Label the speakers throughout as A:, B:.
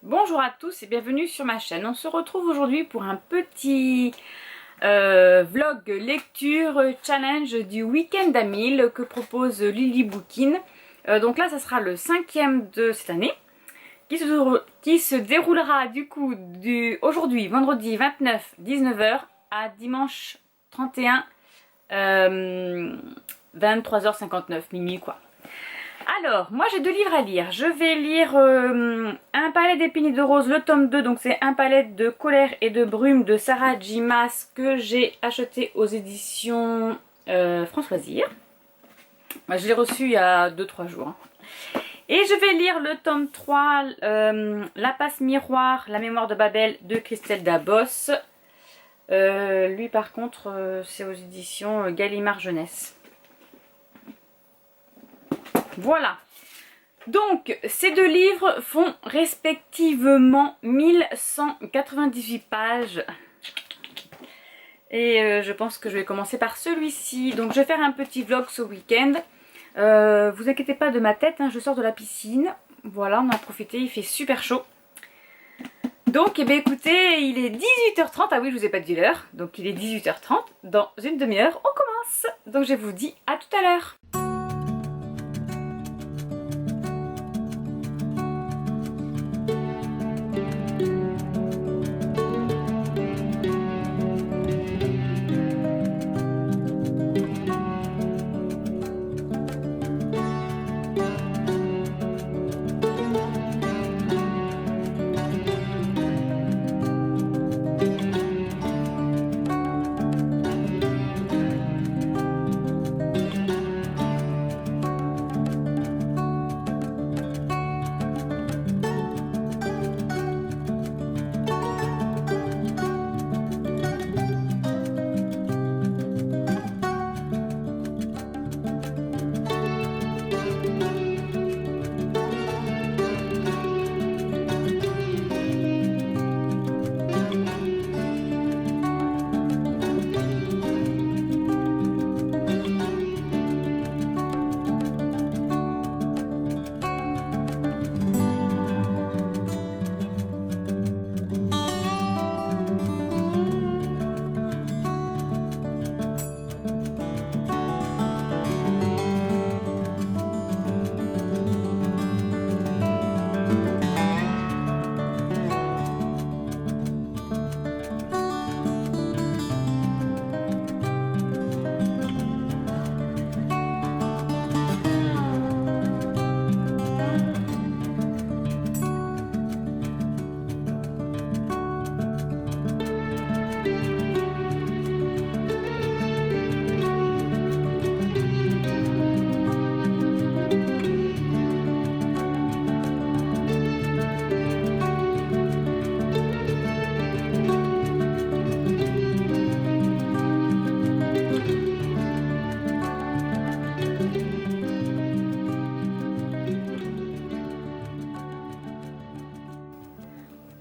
A: Bonjour à tous et bienvenue sur ma chaîne. On se retrouve aujourd'hui pour un petit vlog lecture challenge du week-end à 1000 que propose Lily Bookin. Donc là, ça sera le 5e de cette année qui se déroulera du coup aujourd'hui, vendredi 29, 19h à dimanche 31, 23h59, minuit quoi. Alors, moi j'ai deux livres à lire. Je vais lire Un palais d'épines et de roses, le tome 2. Donc c'est Un palais de colère et de brume de Sarah J. Maas que j'ai acheté aux éditions France Loisirs. Moi, je l'ai reçu il y a 2-3 jours. Et je vais lire le tome 3, La passe miroir, la mémoire de Babel de Christelle Dabos. Lui par contre c'est aux éditions Gallimard Jeunesse. Voilà. Donc, ces deux livres font respectivement 1198 pages. Et je pense que je vais commencer par celui-ci. Donc, je vais faire un petit vlog ce week-end. Vous inquiétez pas de ma tête, hein, je sors de la piscine. Voilà, on a profité, il fait super chaud. Donc, eh bien, écoutez, il est 18h30. Ah oui, je vous ai pas dit l'heure. Donc, il est 18h30. Dans une demi-heure, on commence. Donc, je vous dis à tout à l'heure.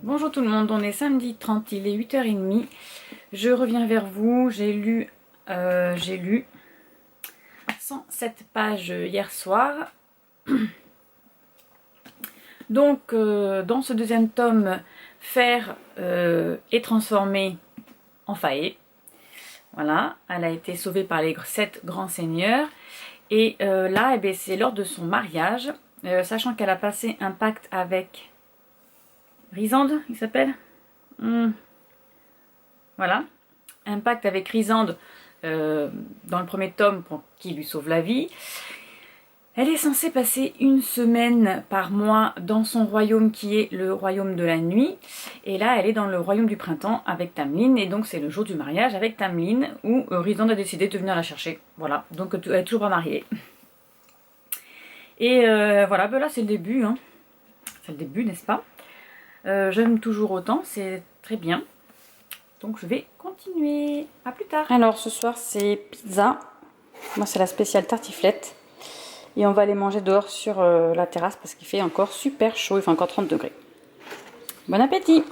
A: Bonjour tout le monde, on est samedi 30, il est 8h30. Je reviens vers vous, j'ai lu 107 pages hier soir. Donc dans ce deuxième tome, Fer est transformée en Faé. Voilà, elle a été sauvée par les 7 grands seigneurs. Et là, eh bien, c'est lors de son mariage, sachant qu'elle a passé un pacte avec Rysande, il s'appelle. Voilà. Un pacte avec Rysande dans le premier tome qui lui sauve la vie. Elle est censée passer une semaine par mois dans son royaume qui est le royaume de la nuit. Et là, elle est dans le royaume du printemps avec Tamlin. Et donc, c'est le jour du mariage avec Tamlin où Rysande a décidé de venir la chercher. Voilà. Donc, elle est toujours pas mariée. Et voilà, ben là, c'est le début. Hein. C'est le début, n'est-ce pas? J'aime toujours autant, c'est très bien. Donc je vais continuer. À plus tard. Alors ce soir c'est pizza. Moi c'est la spéciale tartiflette. Et on va aller manger dehors sur la terrasse parce qu'il fait encore super chaud. Il fait encore 30 degrés. Bon appétit!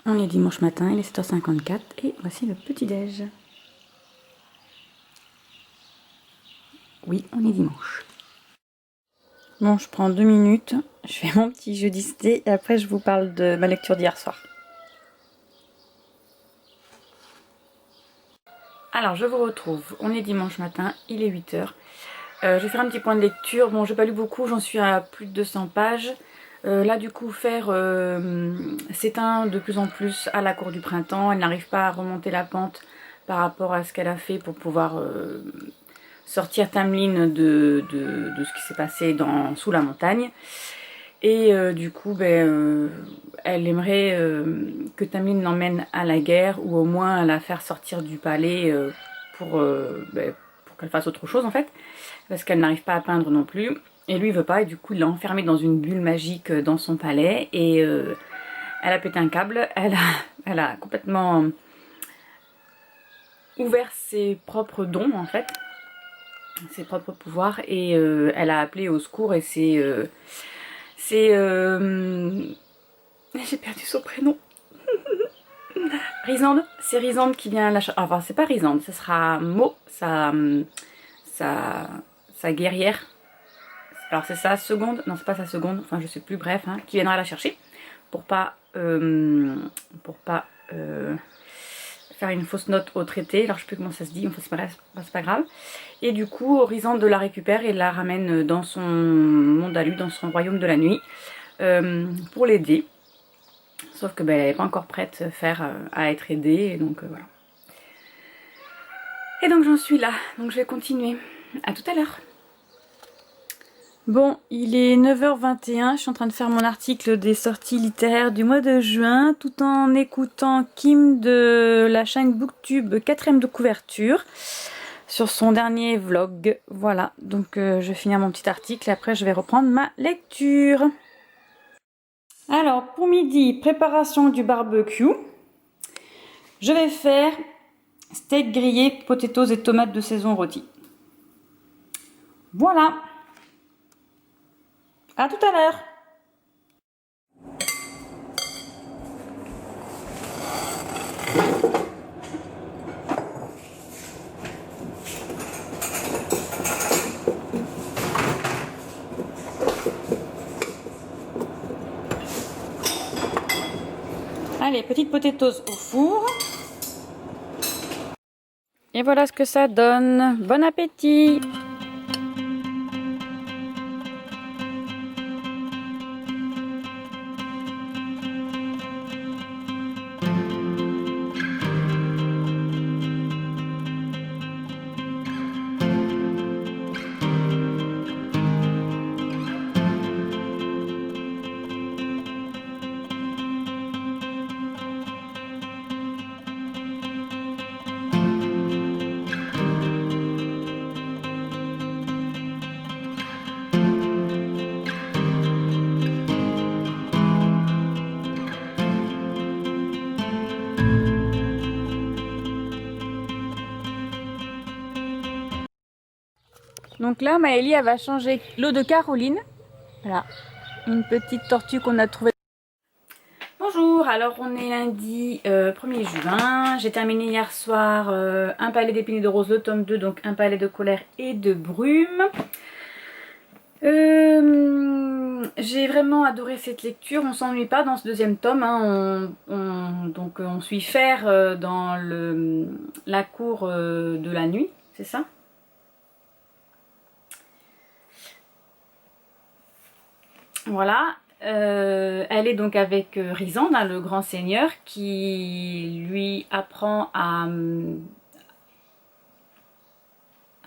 A: On est dimanche matin, il est 7h54 et voici le petit-déj. Oui, on est dimanche. Bon, je prends 2 minutes, je fais mon petit jeu d'idées et après je vous parle de ma lecture d'hier soir. Alors, je vous retrouve, on est dimanche matin, il est 8h. Je vais faire un petit point de lecture. Bon, j'ai pas lu beaucoup, j'en suis à plus de 200 pages. Là, du coup, s'éteint de plus en plus à la cour du printemps. Elle n'arrive pas à remonter la pente par rapport à ce qu'elle a fait pour pouvoir sortir Tamlin de ce qui s'est passé sous la montagne. Et du coup, elle aimerait que Tamlin l'emmène à la guerre ou au moins la faire sortir du palais pour qu'elle fasse autre chose en fait. Parce qu'elle n'arrive pas à peindre non plus. Et lui il veut pas et du coup il l'a enfermée dans une bulle magique dans son palais. Et elle a pété un câble, elle a complètement ouvert ses propres dons en fait. Ses propres pouvoirs et elle a appelé au secours et j'ai perdu son prénom. Rysande, c'est Rysande qui vient la chercher. Enfin c'est pas Rysande, ce sera Mo, sa guerrière. Alors c'est sa seconde, non c'est pas sa seconde, enfin je sais plus, bref, hein, qui viendra la chercher pour pas faire une fausse note au traité. Alors je sais plus comment ça se dit, enfin c'est pas grave. Et du coup Rysande la récupère et la ramène dans son monde à lui, dans son royaume de la nuit, pour l'aider. Sauf que elle n'est pas encore prête à être aidée, et donc voilà. Et donc j'en suis là, donc je vais continuer. À tout à l'heure. Bon, il est 9h21, je suis en train de faire mon article des sorties littéraires du mois de juin, tout en écoutant Kim de la chaîne Booktube 4ème de couverture, sur son dernier vlog. Voilà, donc je vais finir mon petit article et après je vais reprendre ma lecture. Alors, pour midi, préparation du barbecue. Je vais faire steak grillé, potatoes et tomates de saison rôties. Voilà. À tout à l'heure. Allez, petites potatoes au four. Et voilà ce que ça donne. Bon appétit! Donc là, Maëlie, elle va changer l'eau de Caroline. Voilà, une petite tortue qu'on a trouvée. Bonjour, alors on est lundi 1er juin. J'ai terminé hier soir Un palais d'épines et de roses, le tome 2, donc Un palais de colère et de brume. J'ai vraiment adoré cette lecture, on s'ennuie pas dans ce deuxième tome, hein. On suit Fer dans la cour de la nuit, c'est ça? Voilà, elle est donc avec Rysande, hein, le grand seigneur, qui lui apprend à...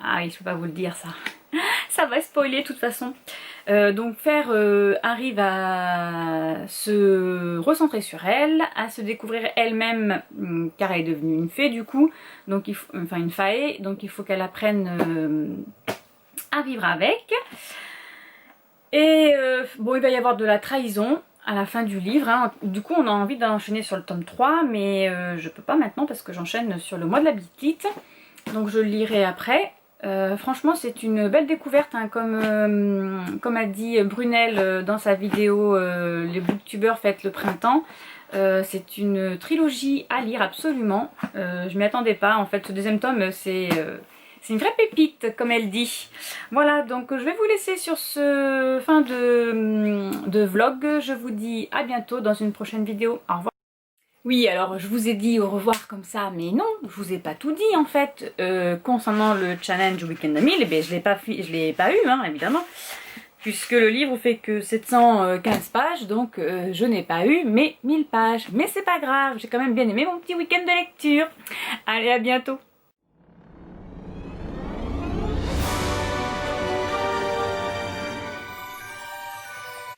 A: Ah oui, je peux pas vous le dire ça. Ça va spoiler de toute façon. Donc Fer arrive à se recentrer sur elle, à se découvrir elle-même, car elle est devenue une fée du coup, donc enfin une fae, donc il faut qu'elle apprenne à vivre avec. Et bon, il va y avoir de la trahison à la fin du livre, hein. Du coup on a envie d'enchaîner sur le tome 3, mais je peux pas maintenant parce que j'enchaîne sur le mois de la bitite, donc je le lirai après. Franchement c'est une belle découverte, hein, comme a dit Brunel dans sa vidéo Les booktubeurs fêtent le printemps. C'est une trilogie à lire absolument. Je m'y attendais pas. En fait, ce deuxième tome, c'est une vraie pépite, comme elle dit. Voilà, donc je vais vous laisser sur ce fin de vlog. Je vous dis à bientôt dans une prochaine vidéo. Au revoir. Oui, alors je vous ai dit au revoir comme ça, mais non, je vous ai pas tout dit en fait. Concernant le challenge Week-end de 1000, eh bien, je l'ai pas eu, hein, évidemment. Puisque le livre fait que 715 pages, donc je n'ai pas eu mes 1000 pages. Mais c'est pas grave, j'ai quand même bien aimé mon petit week-end de lecture. Allez, à bientôt.